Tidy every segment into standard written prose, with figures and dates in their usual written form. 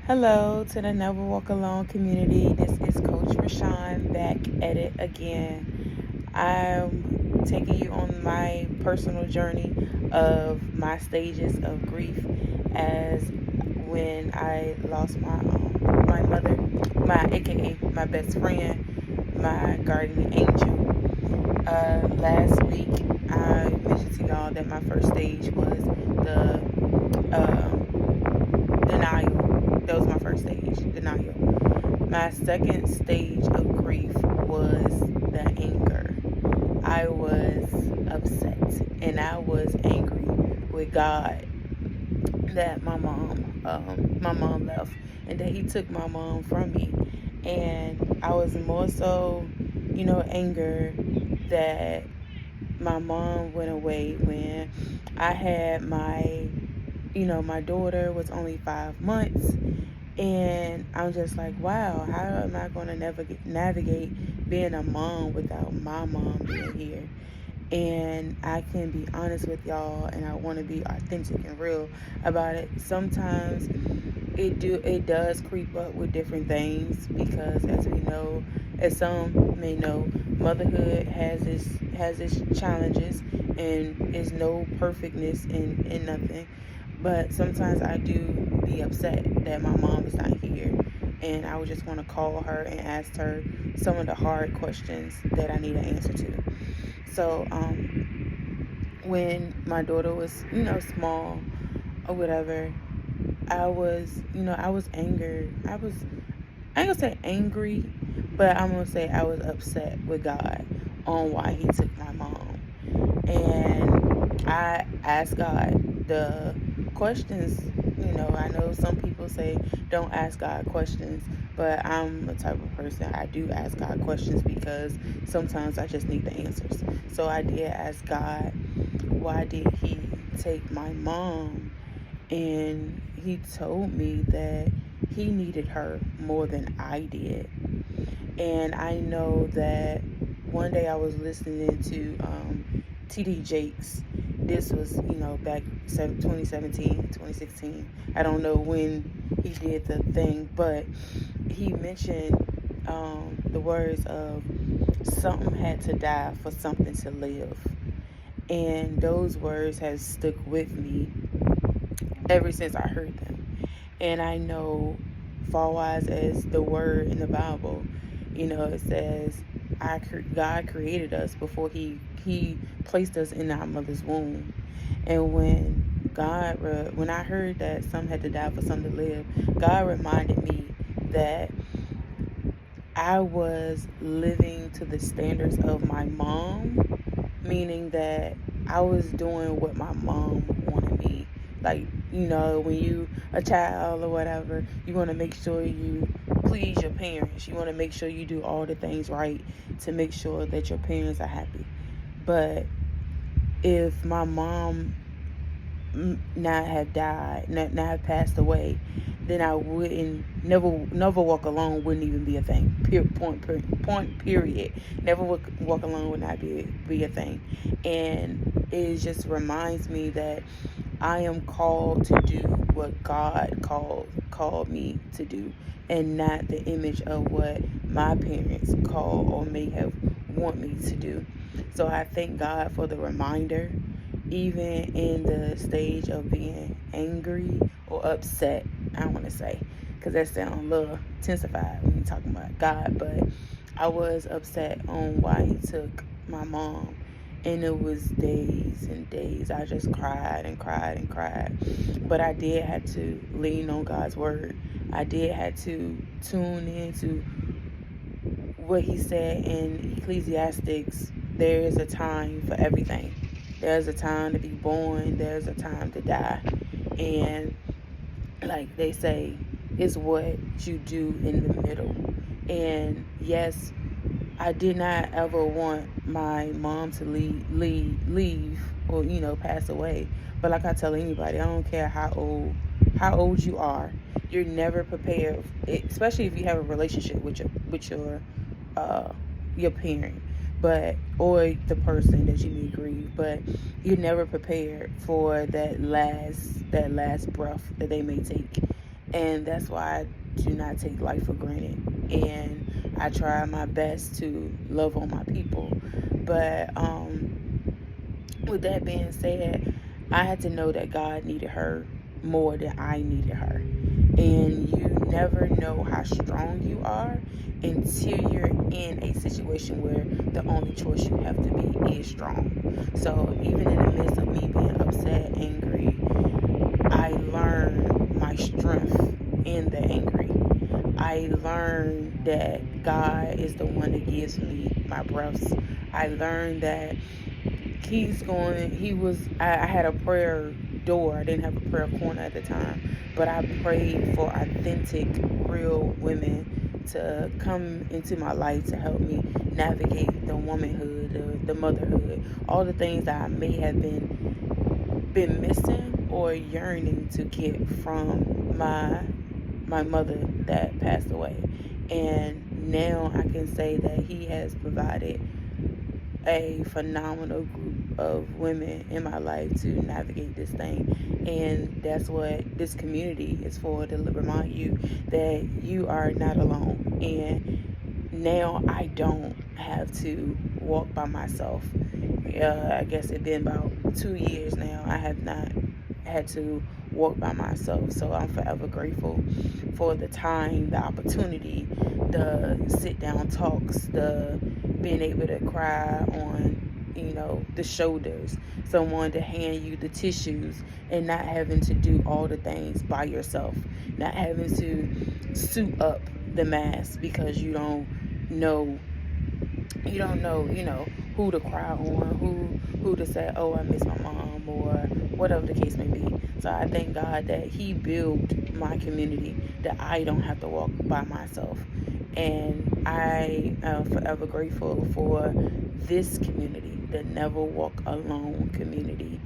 Hello to the Never Walk Alone community. This is Coach Rashawn back at it again. I'm taking you on my personal journey of my stages of grief as when I lost my mother, my AKA my best friend, my guardian angel. Last week I mentioned to y'all that my first stage was the denial. That was my first stage, denial. My second stage of grief was the anger. I was upset and I was angry with God that my mom left and that He took my mom from me. And I was more so, anger that my mom went away when I had my daughter was only 5 months, and I'm just like, wow, how am I going to navigate being a mom without my mom being here? And I can be honest with y'all, and I want to be authentic and real about it. Sometimes it does creep up with different things because, as we know, as some may know, motherhood has its challenges and is no perfectness in nothing. But sometimes I do be upset that my mom is not here, and I would just want to call her and ask her some of the hard questions that I need an answer to. So when my daughter was small or whatever, I was angered. I ain't gonna say angry, but I'm gonna say I was upset with God on why He took my mom. And I asked God the questions. I know some people say don't ask God questions, but I'm the type of person I do ask God questions because sometimes I just need the answers. So I did ask God, why did He take my mom? And He told me that He needed her more than I did. And I know that one day I was listening to TD Jakes. This was, back 2017, 2016. I don't know when he did the thing, but he mentioned the words of something had to die for something to live. And those words have stuck with me ever since I heard them. And I know, far wise as the word in the Bible, it says, God created us before He placed us in our mother's womb. And when I heard that some had to die for some to live, God reminded me that I was living to the standards of my mom, meaning that I was doing what my mom wanted me. Like, when you a child or whatever, you want to make sure you please your parents. You want to make sure you do all the things right to make sure that your parents are happy. But if my mom not have died, not have passed away, then I wouldn't never walk alone wouldn't even be a thing. Point period. Never walk alone would not be a thing. And it just reminds me that I am called to do what God called me to do, and not the image of what my parents call or may have want me to do. So I thank God for the reminder, even in the stage of being angry or upset. I don't want to say, because that sounds a little intensified when you're talking about God, but I was upset on why He took my mom. And it was days and days. I just cried and cried and cried. But I did have to lean on God's word. I did have to tune into what He said in Ecclesiastics. There is a time for everything. There's a time to be born. There's a time to die. And like they say, it's what you do in the middle. And yes, I did not ever want my mom to leave or pass away. But like I tell anybody, I don't care how old you are, you're never prepared, especially if you have a relationship with your parent, but or the person that you may grieve. But you're never prepared for that last breath that they may take. And that's why I do not take life for granted. And I try my best to love on my people. But with that being said, I had to know that God needed her more than I needed her. And you never know how strong you are until you're in a situation where the only choice you have to be is strong. So even in the midst of me being upset, angry, I learned my strength in the angry. I learned that God is the one that gives me my breaths. I learned that I had a prayer door. I didn't have a prayer corner at the time, but I prayed for authentic, real women to come into my life to help me navigate the womanhood, the motherhood, all the things that I may have been missing or yearning to get from my mother that passed away. And now I can say that he has provided a phenomenal group of women in my life to navigate this thing. And that's what this community is for, to remind you that you are not alone. And now I don't have to walk by myself. I guess it's been about 2 years now. I have not had to walk by myself. So I'm forever grateful for the time, the opportunity, the sit down talks, the being able to cry on, the shoulders, someone to hand you the tissues, and not having to do all the things by yourself, not having to suit up the mask because know you don't know who to cry on, who to say, oh, I miss my mom, or whatever the case may be. So I thank God that he built my community, that I don't have to walk by myself. And I am forever grateful for this community, the Never Walk Alone community,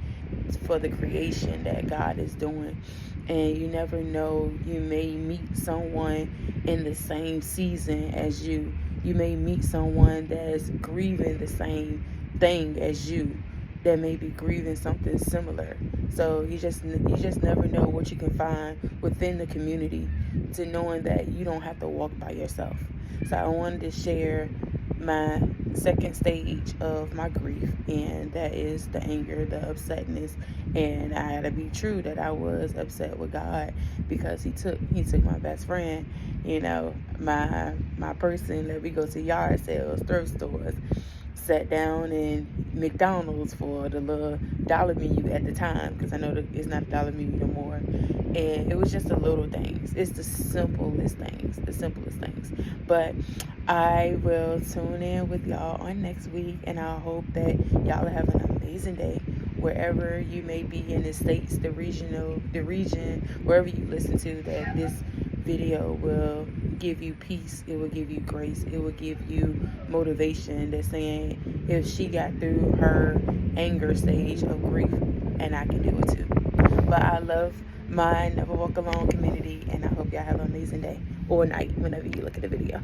for the creation that God is doing. And you never know, you may meet someone in the same season as you. You may meet someone that's grieving the same thing as you, that may be grieving something similar. So you just never know what you can find within the community, to knowing that you don't have to walk by yourself. So I wanted to share my second stage of my grief, and that is the anger, the upsetness. And I had to be true that I was upset with God, because he took my best friend, my person that we go to yard sales, thrift stores, sat down in McDonald's for the little dollar menu at the time, because I know that it's not a dollar menu no more. And it was just the little things. It's the simplest things. But I will tune in with y'all on next week, and I hope that y'all have an amazing day wherever you may be in the states, the region, wherever you listen to, that this video will give you peace, it will give you grace, it will give you motivation, that's saying if she got through her anger stage of grief, and I can do it too. But I love my Never Walk Alone community, and I hope y'all have an amazing day or night whenever you look at the video.